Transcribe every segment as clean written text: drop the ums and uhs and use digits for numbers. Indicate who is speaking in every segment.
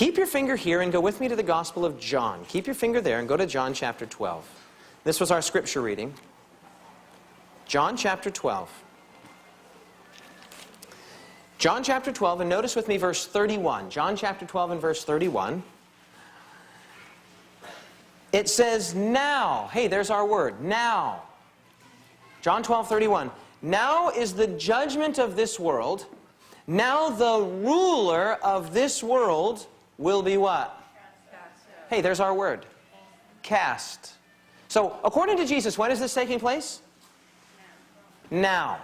Speaker 1: Keep your finger here and go with me to the Gospel of John. Keep your finger there and go to John chapter 12. This was our scripture reading. John chapter 12. John chapter 12, and notice with me verse 31. John chapter 12 and verse 31. It says, now. Hey, there's our word. Now. John 12:31. Now is the judgment of this world. Now the ruler of this world will be what? Hey, there's our word. Cast. So, according to Jesus, when is this taking place? Now.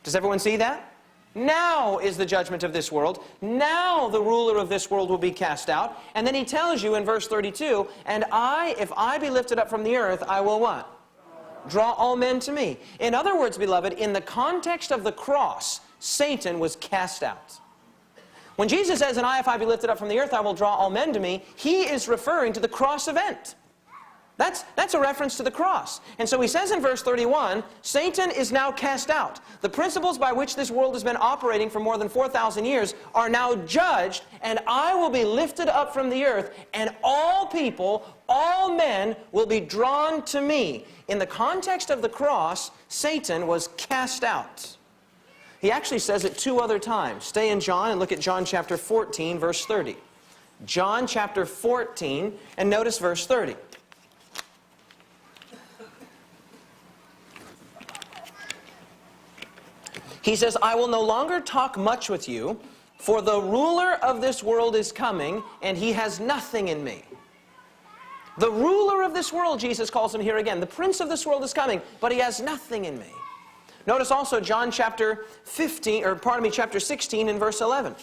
Speaker 1: Does everyone see that? Now is the judgment of this world. Now the ruler of this world will be cast out. And then he tells you in verse 32, and if I be lifted up from the earth, I will what? Draw all men to me. In other words, beloved, in the context of the cross, Satan was cast out. When Jesus says, and if I be lifted up from the earth, I will draw all men to me, he is referring to the cross event. That's a reference to the cross. And so he says in verse 31, Satan is now cast out. The principles by which this world has been operating for more than 4,000 years are now judged, and I will be lifted up from the earth, and all people, all men will be drawn to me. In the context of the cross, Satan was cast out. He actually says it 2 other times. Stay in John and look at John chapter 14, verse 30. John chapter 14, and notice verse 30. He says, I will no longer talk much with you, for the ruler of this world is coming, and he has nothing in me. The ruler of this world, Jesus calls him here again. The prince of this world is coming, but he has nothing in me. Notice also John chapter 16 and verse 11.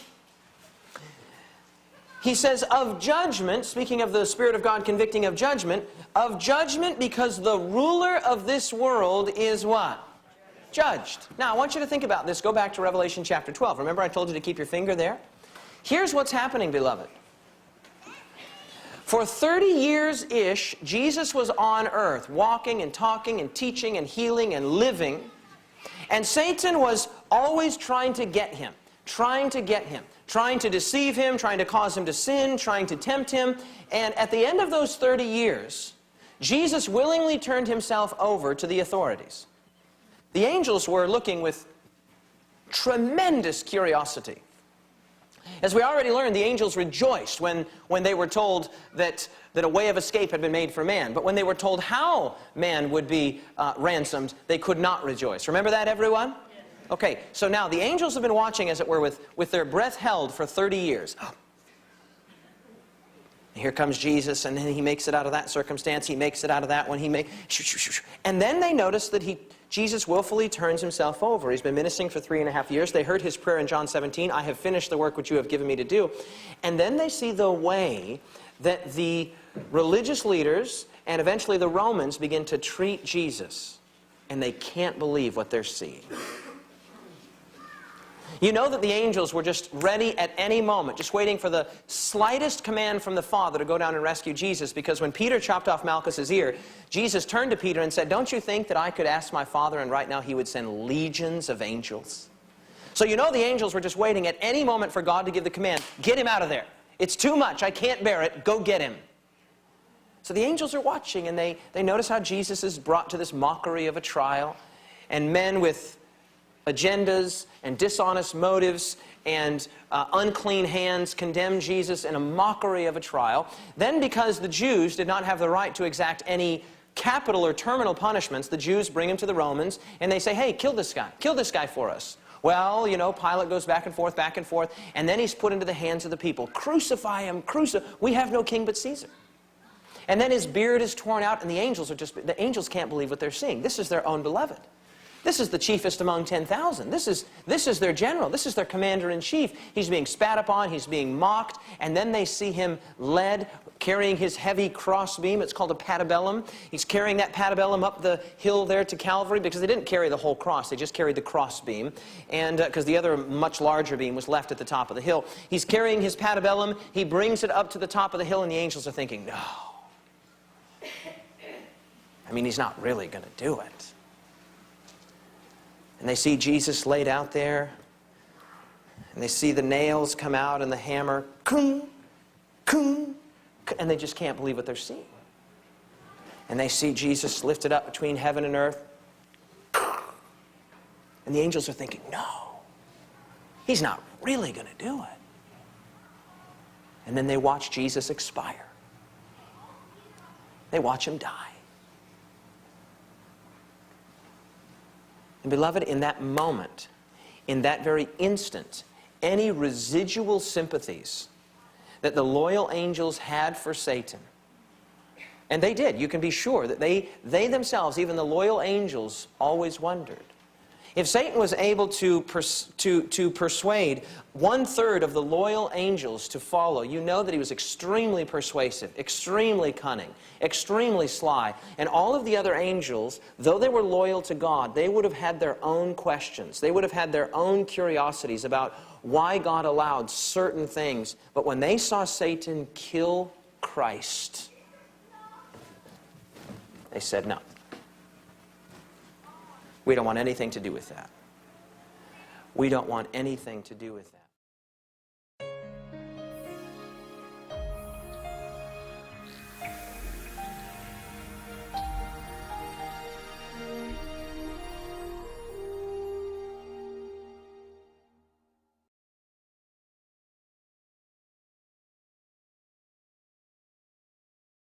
Speaker 1: He says, of judgment, speaking of the Spirit of God convicting of judgment because the ruler of this world is what? Judged. Now, I want you to think about this. Go back to Revelation chapter 12. Remember I told you to keep your finger there? Here's what's happening, beloved. For 30 years-ish, Jesus was on earth, walking and talking and teaching and healing and living. And Satan was always trying to get him, trying to deceive him, trying to cause him to sin, trying to tempt him. And at the end of those 30 years, Jesus willingly turned himself over to the authorities. The angels were looking with tremendous curiosity. As we already learned, the angels rejoiced when they were told that a way of escape had been made for man. But when they were told how man would be ransomed, they could not rejoice. Remember that, everyone? Yes. Okay, so now the angels have been watching, as it were, with their breath held for 30 years. Here comes Jesus, and then he makes it out of that circumstance. He makes it out of that one. And then they notice that Jesus willfully turns himself over. He's been ministering for 3.5 years. They heard his prayer in John 17, I have finished the work which you have given me to do. And then they see the way that the religious leaders and eventually the Romans begin to treat Jesus. And they can't believe what they're seeing. You know that the angels were just ready at any moment, just waiting for the slightest command from the Father to go down and rescue Jesus, because when Peter chopped off Malchus's ear, Jesus turned to Peter and said, don't you think that I could ask my Father and right now he would send legions of angels? So you know the angels were just waiting at any moment for God to give the command, get him out of there. It's too much. I can't bear it. Go get him. So the angels are watching, and they notice how Jesus is brought to this mockery of a trial, and men with agendas and dishonest motives and unclean hands condemn Jesus in a mockery of a trial. Then, because the Jews did not have the right to exact any capital or terminal punishments, the Jews bring him to the Romans and they say, hey, kill this guy for us. Well, you know, Pilate goes back and forth, and then he's put into the hands of the people. Crucify him, we have no king but Caesar. And then his beard is torn out, and the angels can't believe what they're seeing. This is their own beloved. This is the chiefest among 10,000. This is their general. This is their commander-in-chief. He's being spat upon. He's being mocked. And then they see him led, carrying his heavy crossbeam. It's called a patibellum. He's carrying that patibellum up the hill there to Calvary, because they didn't carry the whole cross. They just carried the crossbeam. And because the other much larger beam was left at the top of the hill. He's carrying his patibellum. He brings it up to the top of the hill, and the angels are thinking, no. I mean, he's not really going to do it. And they see Jesus laid out there, and they see the nails come out and the hammer, and they just can't believe what they're seeing. And they see Jesus lifted up between heaven and earth. And the angels are thinking, no, he's not really going to do it. And then they watch Jesus expire. They watch him die. And beloved, in that moment, in that very instant, any residual sympathies that the loyal angels had for Satan, and they did, you can be sure that they themselves, even the loyal angels, always wondered. If Satan was able to persuade 1/3 of the loyal angels to follow, you know that he was extremely persuasive, extremely cunning, extremely sly. And all of the other angels, though they were loyal to God, they would have had their own questions. They would have had their own curiosities about why God allowed certain things. But when they saw Satan kill Christ, they said, no. We don't want anything to do with that. We don't want anything to do with that.